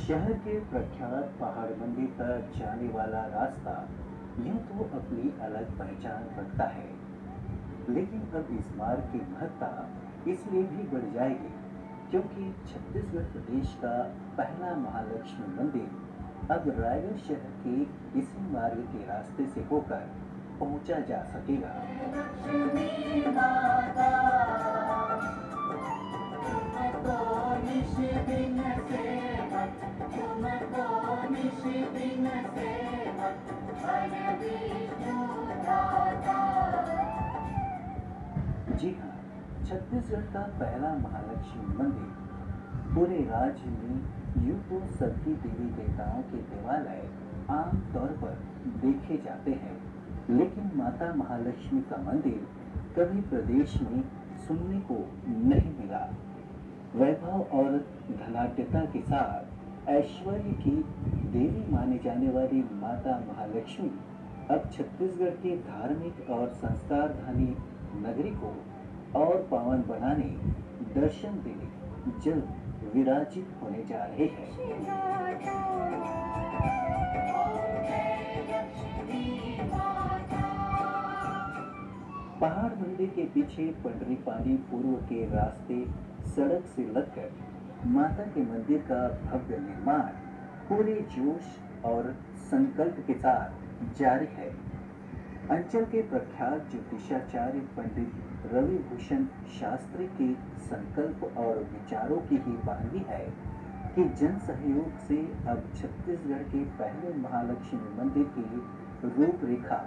शहर के प्रख्यात पहाड़ मंदिर तक जाने वाला रास्ता यूं तो अपनी अलग पहचान रखता है, लेकिन अब इस मार्ग की महत्ता इसलिए भी बढ़ जाएगी क्योंकि छत्तीसगढ़ प्रदेश का पहला महालक्ष्मी मंदिर अब रायगढ़ शहर के इसी मार्ग के रास्ते से होकर पहुंचा जा सकेगा। लक्ष्मी माता तुमको निष्दिन सेवक, तुमको निष्दिन सेवक, हर विष्णु दाता। जी हाँ, छत्तीसगढ़ का पहला महालक्ष्मी मंदिर पूरे राज्य में यूं तो सभी देवी देवताओं के देवालय आम तौर पर देखे जाते हैं, लेकिन माता महालक्ष्मी का मंदिर कभी प्रदेश में सुनने को नहीं मिला। वैभव और धनाढ्यता के साथ ऐश्वर्य की देवी माने जाने वाली माता महालक्ष्मी अब छत्तीसगढ़ के धार्मिक और संस्कारधानी नगरी को और पावन बनाने, दर्शन देने जल्द विराजित होने जा रहे हैं। पहाड़ मंदिर के पीछे पंडरीपानी पूर्व के रास्ते सड़क से लगकर माता के मंदिर का भव्य निर्माण पूरे जोश और संकल्प के साथ जारी है। अंचल के प्रख्यात ज्योतिषाचार्य पंडित रवि भूषण शास्त्री के संकल्प और विचारों की ही बानगी है कि जन सहयोग से अब छत्तीसगढ़ के पहले महालक्ष्मी मंदिर की रूपरेखा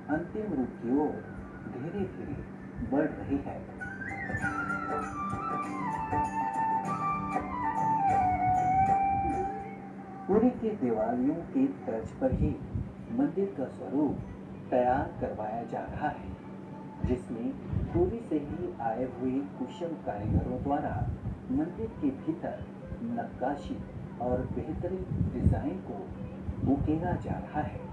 अंतिम रूप की ओर धीरे धीरे बढ़ रही है। पुरी के दिवालियों के तर्ज पर ही मंदिर का स्वरूप तैयार करवाया जा रहा है, जिसमें पुरी से ही आए हुए कुशल कारीगरों द्वारा मंदिर के भीतर नक्काशी और बेहतरीन डिजाइन को उकेरा जा रहा है।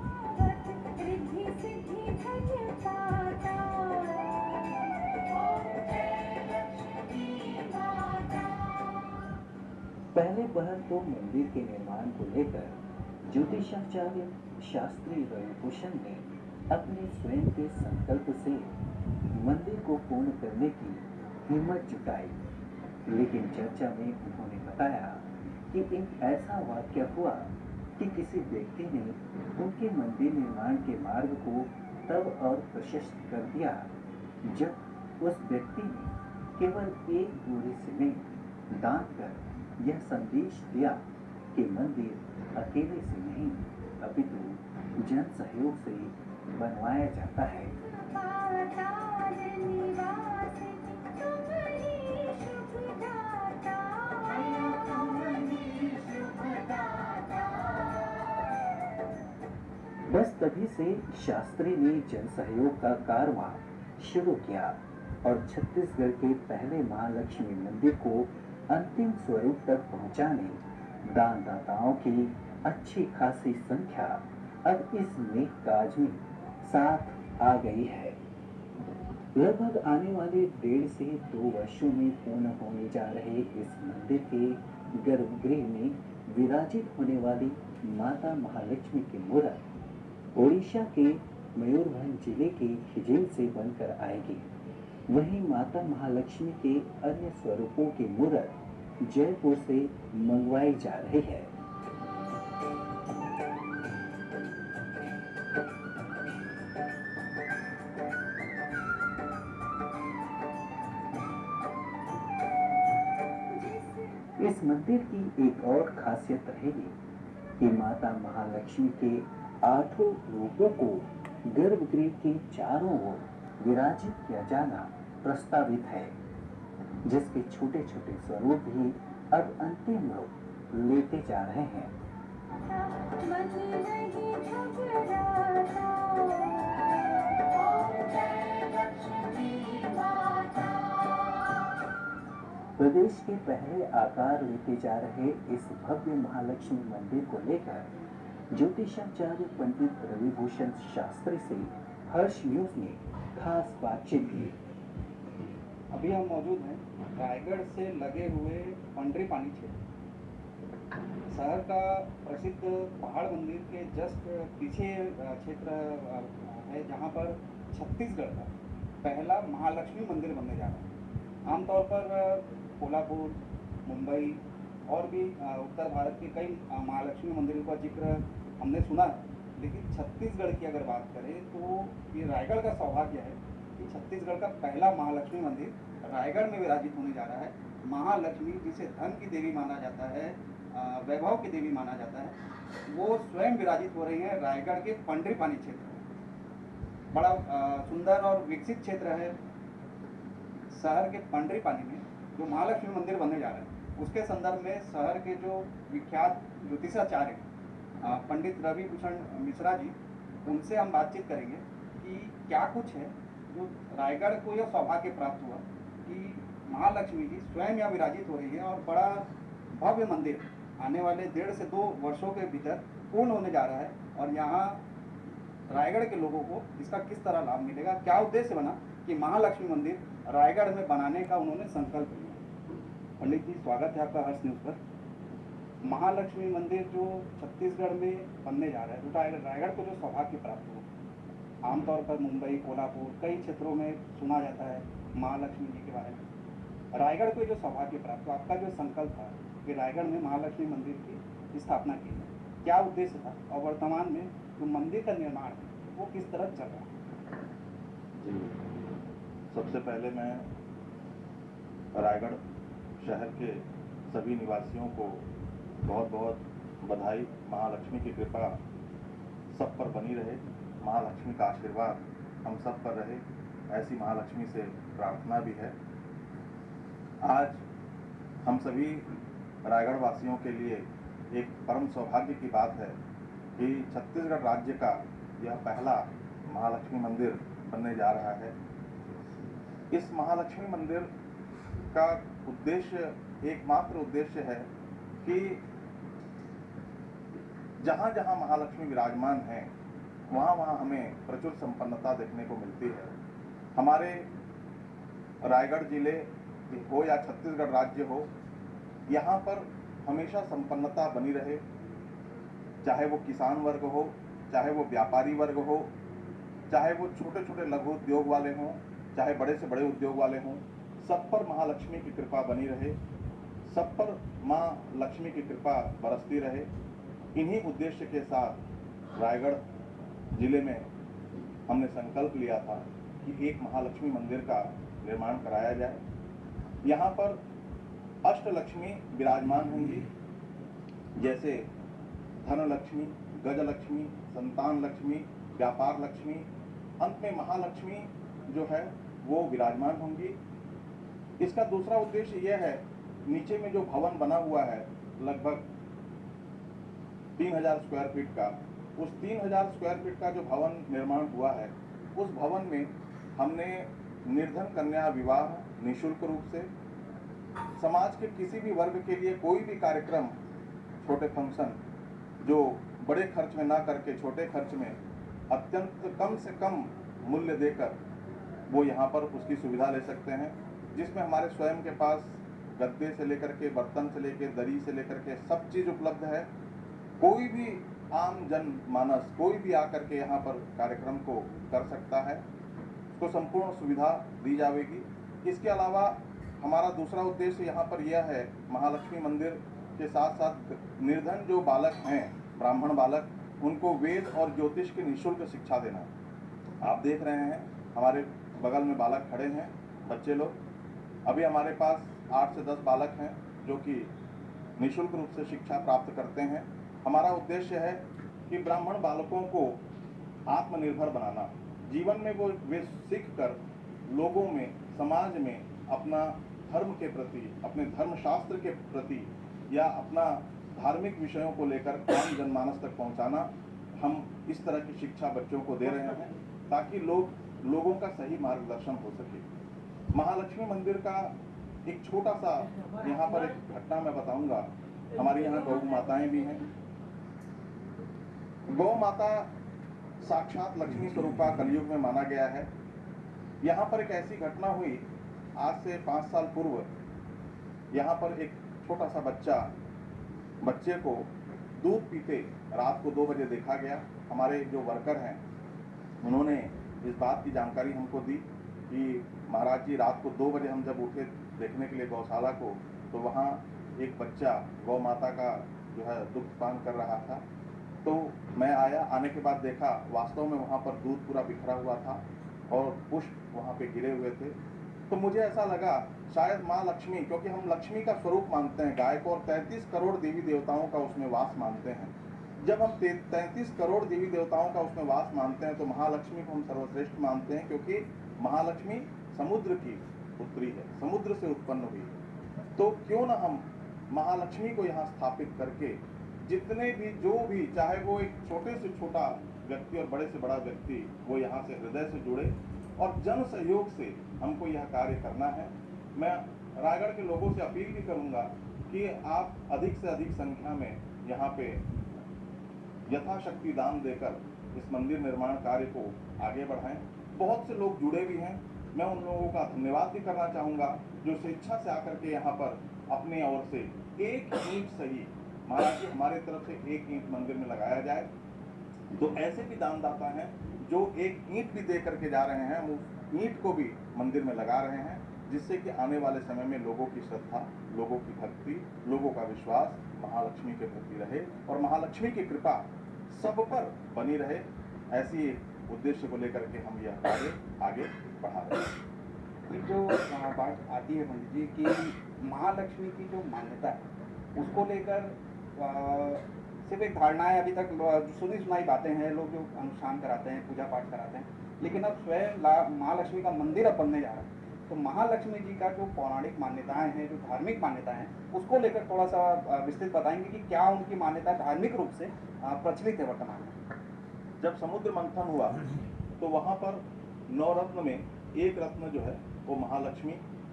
पहले पहल तो मंदिर के निर्माण को लेकर ज्योतिषाचार्य शास्त्री रविभूषण ने अपने स्वयं के संकल्प से मंदिर को पूर्ण करने की हिम्मत जुटाई, लेकिन चर्चा में उन्होंने बताया कि एक ऐसा वाक्य हुआ कि किसी व्यक्ति ने उनके मंदिर निर्माण के मार्ग को तब और प्रशस्त कर दिया जब उस व्यक्ति ने केवल एक बोरी सीमेंट दान कर यह संदेश दिया कि मंदिर अकेले से नहीं अपितु जन सहयोग से बनवाया जाता है। बस तभी से शास्त्री ने जन सहयोग का कारवां शुरू किया और छत्तीसगढ़ के पहले महालक्ष्मी मंदिर को अंतिम स्वरूप तक पहुंचाने दानदाताओं की अच्छी खासी संख्या अब इस नेक काज में साथ आ गई है। लगभग आने वाले 1.5 से 2 वर्षों में पूर्ण होने जा रहे इस मंदिर के गर्भगृह में विराजित होने वाली माता महालक्ष्मी की मूर्त ओडिशा के मयूरभंज जिले के खिजिल से बनकर आएगी। वहीं माता महालक्ष्मी के अन्य स्वरूपों की मूर्त जयपुर से मंगवाई जा रही है। इस मंदिर की एक और खासियत रहेगी कि माता महालक्ष्मी के 8 रूपों को गर्भगृह के चारों ओर विराजित किया जाना प्रस्तावित है, जिसके छोटे छोटे स्वरूप भी अब अंतिम रूप लेते जा रहे हैं। प्रदेश के पहले आकार लेते जा रहे इस भव्य महालक्ष्मी मंदिर को लेकर ज्योतिषाचार्य पंडित रविभूषण शास्त्री से हर्ष न्यूज ने खास बातचीत की। अभी हम मौजूद हैं रायगढ़ से लगे हुए पंडरीपानी क्षेत्र। शहर का प्रसिद्ध पहाड़ मंदिर के जस्ट पीछे क्षेत्र है जहाँ पर छत्तीसगढ़ का पहला महालक्ष्मी मंदिर बनने जा रहा है। आमतौर पर कोल्हापुर, मुंबई और भी उत्तर भारत के कई महालक्ष्मी मंदिरों का जिक्र हमने सुना है, लेकिन छत्तीसगढ़ की अगर बात करें तो ये रायगढ़ का सौभाग्य है कि छत्तीसगढ़ का पहला महालक्ष्मी मंदिर रायगढ़ में विराजित होने जा रहा है। महालक्ष्मी जिसे धन की देवी माना जाता है, वैभव की देवी माना जाता है, वो स्वयं विराजित हो रही है रायगढ़ के पंडरी पानी क्षेत्र में। बड़ा सुंदर और विकसित क्षेत्र है। शहर के पंडरी पानी में जो महालक्ष्मी मंदिर बनने जा रहा है उसके संदर्भ में शहर के जो विख्यात ज्योतिषाचार्य पंडित रवि भूषण मिश्रा जी, उनसे हम बातचीत करेंगे कि क्या कुछ है जो रायगढ़ को यह सौभाग्य प्राप्त हुआ कि महालक्ष्मी जी स्वयं यहाँ विराजित हो रही है और बड़ा भव्य मंदिर आने वाले 1.5 से 2 वर्षों के भीतर पूर्ण होने जा रहा है। और यहाँ रायगढ़ के लोगों को इसका किस तरह लाभ मिलेगा, क्या उद्देश्य बना कि महालक्ष्मी मंदिर रायगढ़ में बनाने का उन्होंने संकल्प लिया। पंडित जी, स्वागत है आपका हर्ष न्यूज़ पर। महालक्ष्मी मंदिर जो छत्तीसगढ़ में बनने जा रहा है, तो रायगढ़ को जो सौभाग्य प्राप्त हो, आमतौर पर मुंबई, कोल्हापुर कई क्षेत्रों में सुना जाता है महालक्ष्मी जी के बारे में। रायगढ़ को जो सौभाग्य प्राप्त हो, आपका जो संकल्प था कि रायगढ़ में महालक्ष्मी मंदिर की स्थापना की है, क्या उद्देश्य था और वर्तमान में जो मंदिर का निर्माण है वो किस तरह चल रहा है? जी, सबसे पहले मैं रायगढ़ शहर के सभी निवासियों को बहुत बहुत बधाई। महालक्ष्मी की कृपा सब पर बनी रहे, महालक्ष्मी का आशीर्वाद हम सब पर रहे, ऐसी महालक्ष्मी से प्रार्थना भी है। आज हम सभी रायगढ़ वासियों के लिए एक परम सौभाग्य की बात है कि छत्तीसगढ़ राज्य का यह पहला महालक्ष्मी मंदिर बनने जा रहा है। इस महालक्ष्मी मंदिर का उद्देश्य, एकमात्र उद्देश्य है कि जहाँ जहाँ महालक्ष्मी विराजमान हैं वहाँ वहाँ हमें प्रचुर संपन्नता देखने को मिलती है। हमारे रायगढ़ जिले हो या छत्तीसगढ़ राज्य हो, यहाँ पर हमेशा संपन्नता बनी रहे, चाहे वो किसान वर्ग हो, चाहे वो व्यापारी वर्ग हो, चाहे वो छोटे छोटे लघु उद्योग वाले हों, चाहे बड़े से बड़े उद्योग वाले हों, सब पर महालक्ष्मी की कृपा बनी रहे, सब पर माँ लक्ष्मी की कृपा बरसती रहे। इन्हीं उद्देश्य के साथ रायगढ़ जिले में हमने संकल्प लिया था कि एक महालक्ष्मी मंदिर का निर्माण कराया जाए। यहाँ पर अष्टलक्ष्मी विराजमान होंगी, जैसे धन लक्ष्मी, गज लक्ष्मी, संतान लक्ष्मी, व्यापार लक्ष्मी, अंत में महालक्ष्मी जो है वो विराजमान होंगी। इसका दूसरा उद्देश्य यह है, नीचे में जो भवन बना हुआ है लगभग 3000 स्क्वायर फीट का, उस 3000 स्क्वायर फीट का जो भवन निर्माण हुआ है, उस भवन में हमने निर्धन कन्या विवाह निःशुल्क रूप से, समाज के किसी भी वर्ग के लिए कोई भी कार्यक्रम, छोटे फंक्शन जो बड़े खर्च में ना करके छोटे खर्च में अत्यंत कम से कम मूल्य देकर वो यहाँ पर उसकी सुविधा ले सकते हैं, जिसमें हमारे स्वयं के पास गद्दे से लेकर के बर्तन से लेकर दरी से लेकर के सब चीज़ उपलब्ध है। कोई भी आम जन मानस कोई भी आकर के यहाँ पर कार्यक्रम को कर सकता है, उसको संपूर्ण सुविधा दी जाएगी। इसके अलावा हमारा दूसरा उद्देश्य यहाँ पर यह है, महालक्ष्मी मंदिर के साथ साथ निर्धन जो बालक हैं, ब्राह्मण बालक, उनको वेद और ज्योतिष की निःशुल्क शिक्षा देना। आप देख रहे हैं हमारे बगल में बालक खड़े हैं, बच्चे लोग। अभी हमारे पास 8 से 10 बालक हैं जो कि निःशुल्क रूप से शिक्षा प्राप्त करते हैं। हमारा उद्देश्य है कि ब्राह्मण बालकों को आत्मनिर्भर बनाना, जीवन में वो वे सीख कर लोगों में, समाज में अपना धर्म के प्रति, अपने धर्मशास्त्र के प्रति या अपना धार्मिक विषयों को लेकर आम जनमानस तक पहुंचाना। हम इस तरह की शिक्षा बच्चों को दे रहे हैं ताकि लोगों का सही मार्गदर्शन हो सके। महालक्ष्मी मंदिर का एक छोटा सा यहाँ पर एक घटना मैं बताऊंगा। हमारे यहाँ गौ माताएं भी हैं। गौ माता साक्षात लक्ष्मी स्वरूपा कलयुग में माना गया है। यहाँ पर एक ऐसी घटना हुई, आज से 5 साल पूर्व यहाँ पर एक छोटा सा बच्चा बच्चे को दूध पीते रात को 2 बजे देखा गया। हमारे जो वर्कर हैं उन्होंने इस बात की जानकारी हमको दी कि महाराज जी रात को 2 बजे हम जब उठे देखने के लिए गौशाला को, तो वहाँ एक बच्चा गौ माता का जो है दुग्धपान कर रहा था। तो मैं आया, आने के बाद देखा वास्तव में वहाँ पर दूध पूरा बिखरा हुआ था और पुष्प वहाँ पे गिरे हुए थे। तो मुझे ऐसा लगा शायद माँ लक्ष्मी, क्योंकि हम लक्ष्मी का स्वरूप मानते हैं गाय को, और 33 करोड़ देवी देवताओं का उसमें वास मानते हैं। जब हम 33 करोड़ देवी देवताओं का उसमें वास मानते हैं तो महालक्ष्मी को हम सर्वश्रेष्ठ मानते हैं, क्योंकि महालक्ष्मी समुद्र की पुत्री है, समुद्र से उत्पन्न हुई है। तो क्यों ना हम महालक्ष्मी को यहाँ स्थापित करके जितने भी जो भी, चाहे वो एक छोटे से छोटा व्यक्ति और बड़े से बड़ा व्यक्ति, वो यहाँ से हृदय से जुड़े और जन सहयोग से हमको यह कार्य करना है। मैं रायगढ़ के लोगों से अपील भी करूँगा कि आप अधिक से अधिक संख्या में यहाँ पे यथाशक्ति दान देकर इस मंदिर निर्माण कार्य को आगे बढ़ाएं। बहुत से लोग जुड़े भी हैं, मैं उन लोगों का धन्यवाद भी करना चाहूँगा जो स्वेच्छा से आकर के यहाँ पर अपने ओर से एक ईंट सही, महाराज जी हमारे तरफ से एक ईंट मंदिर में लगाया जाए। तो ऐसे भी दानदाता हैं जो एक ईंट भी दे करके जा रहे हैं, वो ईंट को भी मंदिर में लगा रहे हैं, जिससे कि आने वाले समय में लोगों की श्रद्धा, लोगों की भक्ति, लोगों का विश्वास महालक्ष्मी के प्रति रहे और महालक्ष्मी की कृपा सब पर बनी रहे। ऐसी उद्देश्य को लेकर के हम यह कार्य आगे बढ़ा रहे हैं। ये जो बात आती है पंडित जी कि महालक्ष्मी की जो मान्यता है उसको लेकर सिर्फ एक धारणा है, अभी तक सुनी सुनाई बातें हैं, लोग जो अनुष्ठान कराते हैं, पूजा पाठ कराते हैं, लेकिन अब स्वयं महालक्ष्मी का मंदिर अब बनने जा रहा है। तो महालक्ष्मी जी का जो पौराणिक मान्यताएं हैं, जो धार्मिक मान्यताएं हैं, उसको लेकर थोड़ा सा विस्तृत बताएंगे कि क्या उनकी मान्यता धार्मिक रूप से प्रचलित है वर्तमान में। जब समुद्र मंथन हुआ तो वहाँ पर 9 रत्न में एक रत्न जो है वो महालक्ष्मी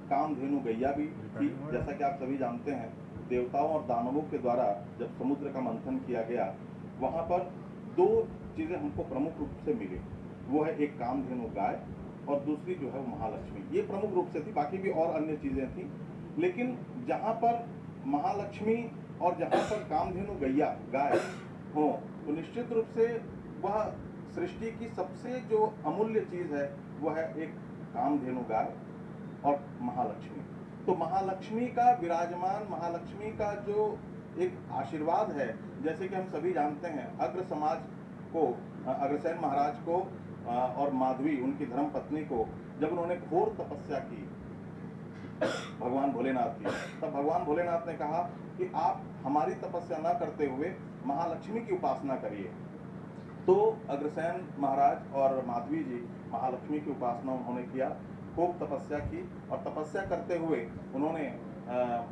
कामधेनु गैया भी थी। जैसा कि आप सभी जानते हैं, देवताओं और दानवों के द्वारा जब समुद्र का मंथन किया गया, वहाँ पर 2 चीज़ें हमको प्रमुख रूप से मिली। वो है एक कामधेनु गाय और दूसरी जो है वो महालक्ष्मी। ये प्रमुख रूप से थी, बाकी भी और अन्य चीज़ें थी। लेकिन जहाँ पर महालक्ष्मी और जहाँ पर कामधेनु गैया गाय हो, तो निश्चित रूप से वह सृष्टि की सबसे जो अमूल्य चीज़ है वह है एक कामधेनु गाय और महालक्ष्मी। तो महालक्ष्मी का विराजमान, महालक्ष्मी का जो एक आशीर्वाद है, जैसे कि हम सभी जानते हैं, अग्र समाज को, अग्रसेन महाराज को और माधवी उनकी धर्म पत्नी को जब उन्होंने घोर तपस्या की भगवान भोलेनाथ की, तब भगवान भोलेनाथ ने कहा कि आप हमारी तपस्या न करते हुए महालक्ष्मी की उपासना करिए। तो अग्रसेन महाराज और माधवी जी महालक्ष्मी की उपासना उन्होंने किया, खूब तपस्या की और तपस्या करते हुए उन्होंने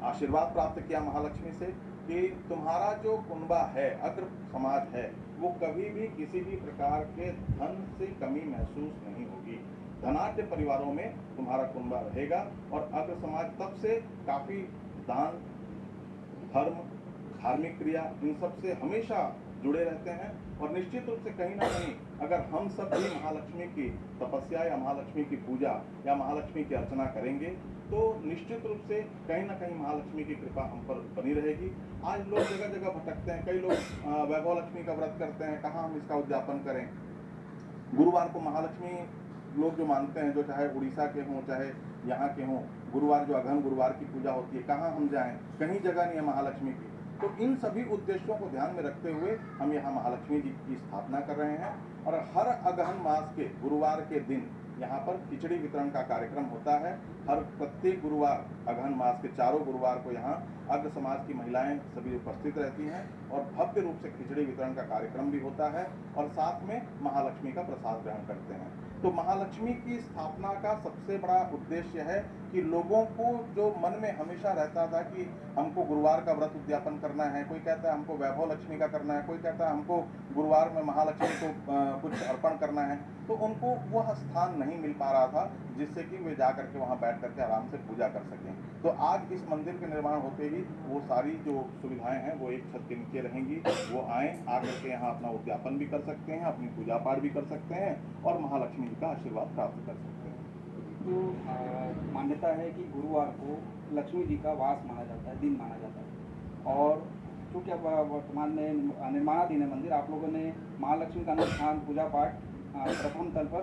आशीर्वाद प्राप्त किया महालक्ष्मी से कि तुम्हारा जो कुनबा है, अग्र समाज है, वो कभी भी किसी भी प्रकार के धन से कमी महसूस नहीं होगी। धनाढ्य परिवारों में तुम्हारा कुनबा रहेगा और अग्र समाज तब से काफ़ी दान, धर्म, धार्मिक क्रिया इन सब से हमेशा जुड़े रहते हैं। और निश्चित रूप से कहीं ना कहीं अगर हम सब भी महालक्ष्मी की तपस्या या महालक्ष्मी की पूजा या महालक्ष्मी की अर्चना करेंगे तो निश्चित रूप से कहीं ना कहीं महालक्ष्मी की कृपा हम पर बनी रहेगी। आज लोग जगह जगह भटकते हैं, कई लोग वैभव लक्ष्मी का व्रत करते हैं, कहाँ हम इसका उद्यापन करें। गुरुवार को महालक्ष्मी लोग जो मानते हैं, जो चाहे उड़ीसा के हों चाहे यहाँ के हों, गुरुवार जो अघन गुरुवार की पूजा होती है, कहाँ हम जाएं, कहीं जगह नहीं है महालक्ष्मी की। तो इन सभी उद्देश्यों को ध्यान में रखते हुए हम यहाँ महालक्ष्मी जी की स्थापना कर रहे हैं और हर अगहन मास के गुरुवार के दिन यहाँ पर खिचड़ी वितरण का कार्यक्रम होता है। हर प्रत्येक गुरुवार अगहन मास के 4 गुरुवार को यहाँ अग्र समाज की महिलाएं सभी उपस्थित रहती हैं और भव्य रूप से खिचड़ी वितरण का कार्यक्रम भी होता है और साथ में महालक्ष्मी का प्रसाद ग्रहण करते हैं। तो महालक्ष्मी की स्थापना का सबसे बड़ा उद्देश्य है कि लोगों को जो मन में हमेशा रहता था कि हमको गुरुवार का व्रत उद्यापन करना है, कोई कहता है हमको वैभव लक्ष्मी का करना है, कोई कहता है हमको गुरुवार में महालक्ष्मी को कुछ अर्पण करना है, तो उनको वह स्थान नहीं मिल पा रहा था जिससे कि वे जा करके वहाँ बैठ करके आराम से पूजा कर सकें। तो आज इस मंदिर के निर्माण होते ही वो सारी जो सुविधाएं हैं वो एक छत के नीचे रहेंगी। वो आएँ, आकर के यहाँ अपना उद्यापन भी कर सकते हैं, अपनी पूजा पाठ भी कर सकते हैं और महालक्ष्मी जी का आशीर्वाद प्राप्त कर सकते हैं। तो मान्यता है कि गुरुवार को लक्ष्मी जी का वास माना जाता है, दिन माना जाता है और जो चूँकि अब वर्तमान में निर्माणाधीन है मंदिर, आप लोगों ने महालक्ष्मी का अनुष्ठान पूजा पाठ प्रथम तल पर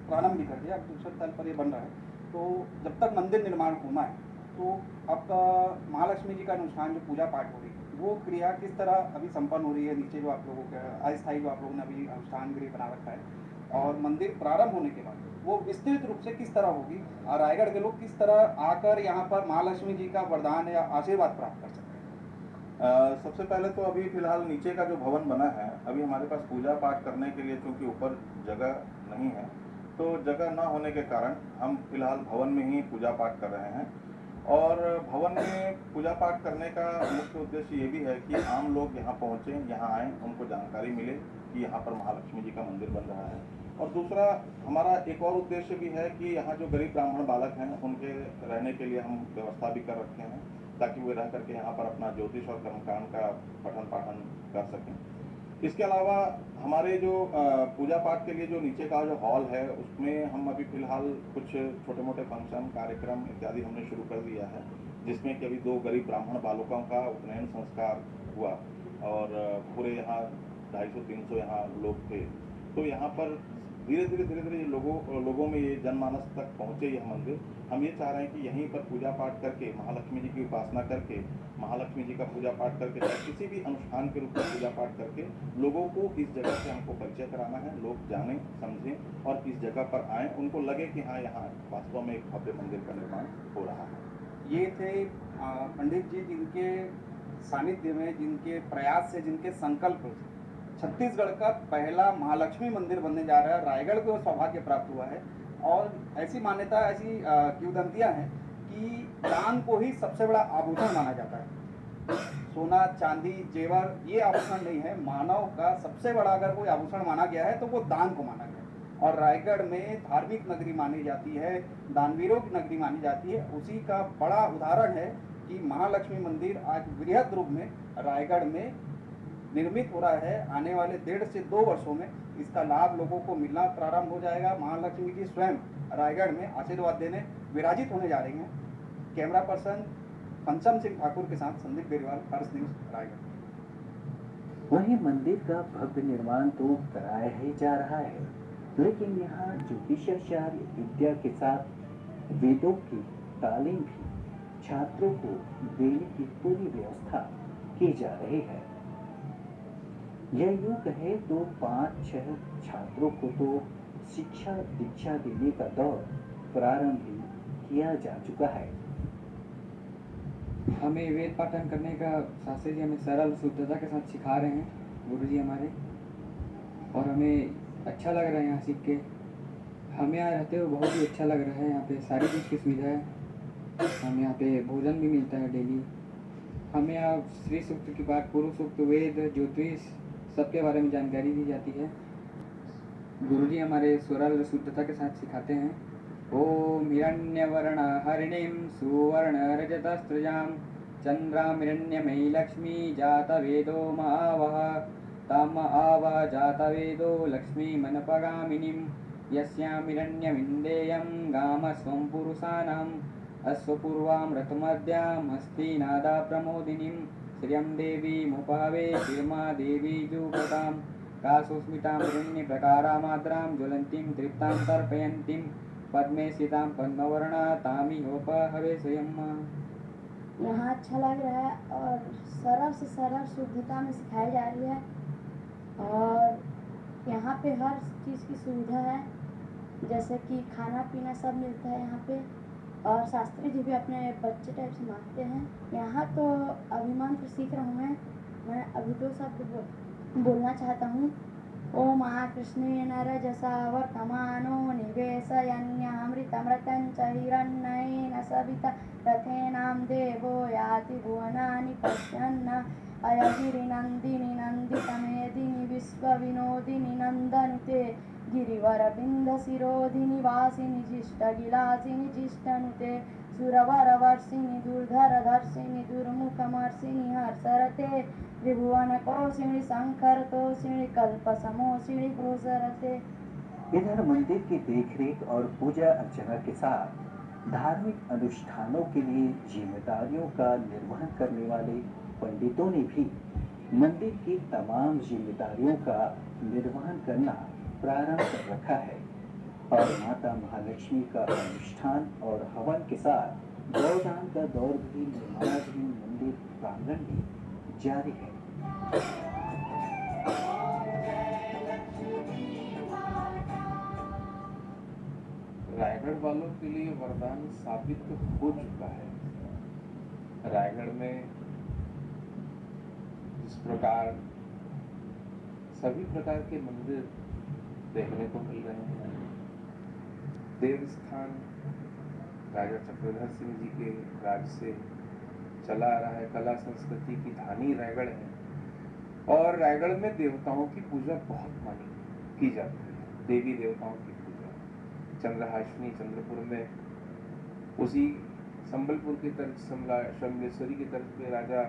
प्रारंभ भी कर दिया, अब दूसरे तल पर ये बन रहा है। तो जब तक मंदिर निर्माण होना है तो आपका महालक्ष्मी जी का अनुष्ठान जो पूजा पाठ हो रही है वो क्रिया किस तरह अभी संपन्न हो रही है, नीचे जो आप लोगों का अस्थायी जो आप लोगों ने अभी अनुष्ठान गृह बना रखा है, और मंदिर प्रारंभ होने के बाद वो विस्तृत रूप से किस तरह होगी और रायगढ़ के लोग किस तरह आकर यहाँ पर महालक्ष्मी जी का वरदान या आशीर्वाद प्राप्त कर सकते हैं? सबसे पहले तो अभी फिलहाल नीचे का जो भवन बना है, अभी हमारे पास पूजा पाठ करने के लिए क्योंकि ऊपर जगह नहीं है, तो जगह न होने के कारण हम फिलहाल भवन में ही पूजा पाठ कर रहे हैं। और भवन में पूजा पाठ करने का मुख्य उद्देश्य ये भी है कि आम लोग यहाँ पहुँचें, यहाँ आएँ, उनको जानकारी मिले कि यहाँ पर महालक्ष्मी जी का मंदिर बन रहा है। और दूसरा हमारा एक और उद्देश्य भी है कि यहाँ जो गरीब ब्राह्मण बालक हैं उनके रहने के लिए हम व्यवस्था भी कर रखे हैं, ताकि वे रह करके यहाँ पर अपना ज्योतिष और कर्मकांड का पठन पाठन कर सकें। इसके अलावा हमारे जो पूजा पाठ के लिए जो नीचे का जो हॉल है उसमें हम अभी फिलहाल कुछ छोटे मोटे फंक्शन कार्यक्रम इत्यादि हमने शुरू कर दिया है, जिसमें कि अभी 2 गरीब ब्राह्मण बालकों का उपनयन संस्कार हुआ और पूरे यहाँ 250-300 यहाँ लोग थे। तो यहाँ पर धीरे धीरे लोगों में ये जनमानस तक पहुँचे यह मंदिर। हम ये चाह रहे हैं कि यहीं पर पूजा पाठ करके, महालक्ष्मी जी की उपासना करके, महालक्ष्मी जी का पूजा पाठ करके, किसी भी अनुष्ठान के रूप में पूजा पाठ करके लोगों को इस जगह से हमको परिचय कराना है, लोग जानें समझें और इस जगह पर आएँ, उनको लगे कि हाँ यहाँ वास्तव में एक भव्य मंदिर का निर्माण हो रहा है। ये थे पंडित जी जिनके सानिध्य में, जिनके प्रयास से, जिनके संकल्प से छत्तीसगढ़ का पहला महालक्ष्मी मंदिर बनने जा रहा है। रायगढ़ को सौभाग्य प्राप्त हुआ है और ऐसी मान्यता, ऐसी किंवदंतियां हैं कि दान को ही सबसे बड़ा आभूषण माना जाता है। सोना, चांदी, जेवर ये आभूषण नहीं है, मानव का सबसे बड़ा अगर कोई आभूषण माना गया है तो वो दान को माना गया है। और रायगढ़ में धार्मिक नगरी मानी जाती है, दानवीरों की नगरी मानी जाती है। उसी का बड़ा उदाहरण है कि महालक्ष्मी मंदिर आज वृहद रूप में रायगढ़ में निर्मित हो रहा है। आने वाले 1.5 से 2 वर्षों में इसका लाभ लोगों को मिलना प्रारंभ हो जाएगा। महालक्ष्मी जी स्वयं रायगढ़ में आशीर्वाद देने विराजित होने जा रही हैं। कैमरा पर्सन पंचम सिंह ठाकुर के साथ संदीप बेरीवाल, हर्ष न्यूज़, रायगढ़। वहीं मंदिर का भव्य निर्माण तो कराया ही जा रहा है, लेकिन यहाँ ज्योतिषाचार्य विद्या के साथ वेदों की तालीम भी छात्रों को देने की पूरी व्यवस्था की जा रही है। यह यूं कहे तो 5-6 छात्रों को तो शिक्षा दीक्षा देने का दौर प्रारंभ भी किया जा चुका है। हमें वेद पाठन करने का शास्त्री जी हमें सरल शुद्धता के साथ सिखा रहे हैं, गुरु जी हमारे, और हमें अच्छा लग रहा है यहाँ सीख के। हमें यहाँ रहते हुए बहुत ही अच्छा लग रहा है। यहाँ पे सारी चीज़ की सुविधा है, हमें यहाँ पे भोजन भी मिलता है डेली। हमें यहाँ श्री सूक्त की पाठ, पूर्व सूक्त, वेद, ज्योतिष सबके बारे में जानकारी दी जाती है। गुरुजी हमारे सरल शुद्धता के साथ सिखाते हैं। ओम हिरण्यवर्ण हरिणीं सुवर्ण रजतस्त्रजां चंद्रां हिरण्यमयी लक्ष्मी जातवेदो महावः ताम आवह जातवेदो लक्ष्मी मनपगामिनीं यस्यां हिरण्यमिन्देयं गामस्वं पुरुषाणाम् अश्वपूर्वामृतमद्यां हस्तिनादा प्रमोदिनीं श्रियं देवीमुपहवे शीर्मा देवी जुगतां कासुस्मितां हिरण्यप्रकारामाद्रां ज्वलन्तीं तृप्तां तर्पयन्तीं पद्मे स्थितां पद्मवर्णा तामिहोपहवे स्वयं। यहाँ अच्छा लग रहा है और सरल से सरल शुद्धता में सिखाई जा रही है और यहाँ पे हर चीज़ की सुविधा है, जैसे कि खाना पीना सब मिलता है यहाँ पे। और शास्त्री जी भी अपने बच्चे टाइप से मानते हैं। यहाँ तो अभिमंत्र सीख रहा हूँ मैं अभी 2 शब्द बोलना चाहता हूँ। ओम कृष्णेन रजसावर्तमानो निवेशयन्यामृतमृतं च हिरण्येन सविता रथेनां देवो याति भुवनानि पश्यन्न अयगिरिनन्दिनी नन्दितमेदिनि विश्वविनोदिनि नन्दनुते गिरिवरबिन्दशिरोधिनि वासिनि जिष्टगिलासिनि जिष्टनुते सुरवरवर्षिणि दुर्धरधर्षिणि दुर्मुखमर्षिणि हर्षरते त्रिभुवनकोशिनि शंकरतोषिणि कल्पसमोषिणि घोषरते। इधर मंदिर की देखरेख और पूजा अर्चना के साथ धार्मिक अनुष्ठानों के लिए जिम्मेदारियों का निर्वहन करने वाले पंडितों ने भी मंदिर की तमाम जिम्मेदारियों का निर्वहन करना प्रारंभ कर रखा है और माता महालक्ष्मी का अनुष्ठान और हवन के साथ गौदान का दौर भी निर्माणाधीन मंदिर प्रांगण में जारी है। रायगढ़ वालों के लिए वरदान साबित हो चुका है। रायगढ़ में जिस प्रकार सभी प्रकार के मंदिर देखने को मिल रहे हैं, देवस्थान राजा चक्रधर सिंह जी के राज से चला आ रहा है, कला संस्कृति की धानी रायगढ़ है और रायगढ़ में देवताओं की पूजा बहुत मानी की जाती है। देवी देवताओं की पूजा चंद्रहाशिनी चंद्रपुर में, उसी संबलपुर की तर्ज समलेश्वरी की तर्ज पे राजा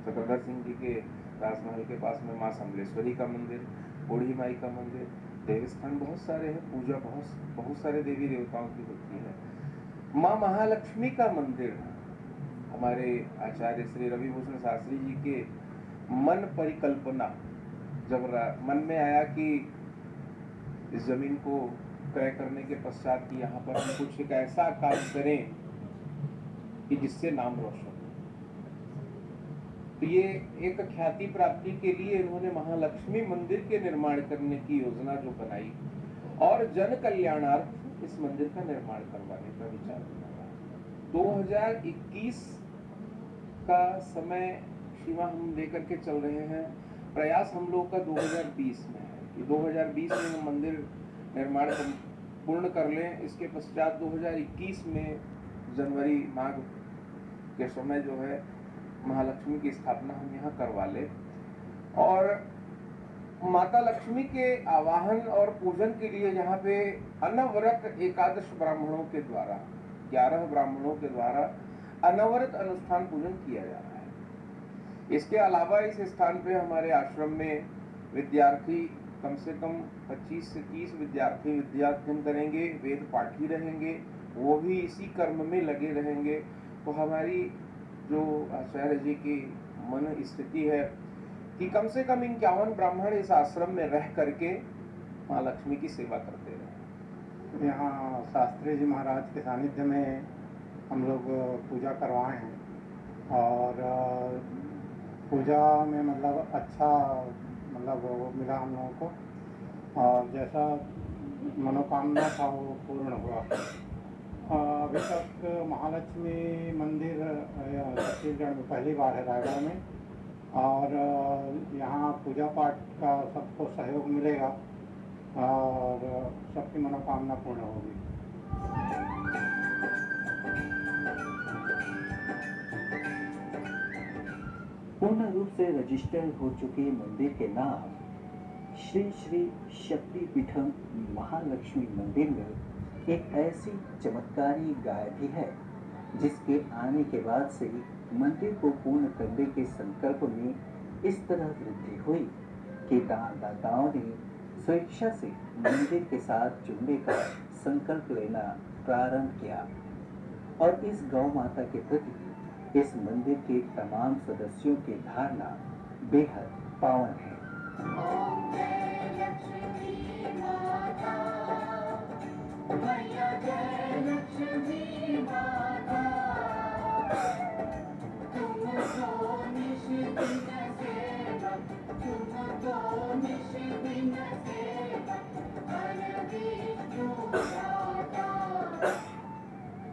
चक्रधर सिंह जी के राजमहल के पास में माँ समलेश्वरी का मंदिर, बूढ़ी माई का मंदिर, देवस्थान बहुत सारे हैं, पूजा बहुत सारे देवी देवताओं की होती है। माँ महालक्ष्मी का मंदिर हमारे आचार्य श्री रविभूषण शास्त्री जी के मन परिकल्पना जब मन में आया कि इस जमीन को क्रय करने के पश्चात कि यहाँ पर हम कुछ एक ऐसा काम करें कि जिससे नाम रोशन हो, तो ये एक ख्याति प्राप्ति के लिए इन्होंने महालक्ष्मी मंदिर के निर्माण करने की योजना जो बनाई और जन कल्याणार्थ इस मंदिर का निर्माण करवाने का विचार बनाया। 2021 का समय सीमा हम लेकर के चल रहे हैं, प्रयास हम लोग का 2020 में है कि 2020 में हम मंदिर निर्माण पूर्ण कर लें। इसके पश्चात 2021 में जनवरी माघ के समय जो है महालक्ष्मी की स्थापना हम यहाँ करवा ले और माता लक्ष्मी के आवाहन और पूजन के लिए यहाँ पे अनवरत 11 ब्राह्मणों के द्वारा 11 ब्राह्मणों के द्वारा अनवरत अनुष्ठान पूजन किया जा रहा है। इसके अलावा इस स्थान पे हमारे आश्रम में विद्यार्थी कम से कम 25 से 30 विद्यार्थी विद्याध्ययन करेंगे, वेद पाठी रहेंगे, वो भी इसी कर्म में लगे रहेंगे। तो हमारी जो आचार्य जी की मन स्थिति है कि कम से कम 51 ब्राह्मण इस आश्रम में रह करके माँ लक्ष्मी की सेवा करते रहे। यहाँ शास्त्री जी महाराज के सानिध्य में हम लोग पूजा करवाए हैं और पूजा में मतलब अच्छा वो मिला हम लोगों को और जैसा मनोकामना था वो पूर्ण हुआ। अभी तक महालक्ष्मी मंदिर छत्तीसगढ़ में पहली बार है रायगढ़ में और यहाँ पूजा पाठ का सबको सहयोग मिलेगा और सबकी मनोकामना पूर्ण होगी। पूर्ण रूप से रजिस्टर्ड हो चुके मंदिर के नाम श्री श्री शक्तिपीठम महालक्ष्मी मंदिर में एक ऐसी चमत्कारी गाय भी है जिसके आने के बाद से मंदिर को पूर्ण करने के संकल्प में इस तरह वृद्धि हुई कि दानदाताओं ने स्वेच्छा से मंदिर के साथ जुड़ने का संकल्प लेना प्रारंभ किया और इस गौ माता के प्रति इस मंदिर के तमाम सदस्यों की धारणा बेहद पावन है।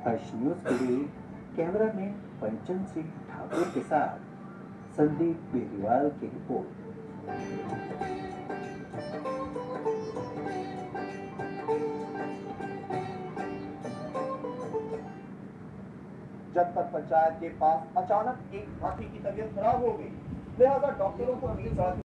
हर्ष न्यूज के लिए कैमरा में पंचम सिंह ठाकुर के साथ संदीप बेरीवाल की रिपोर्ट। जनपद पंचायत के पास अचानक एक हाथी की तबीयत खराब हो गई, लिहाजा डॉक्टरों को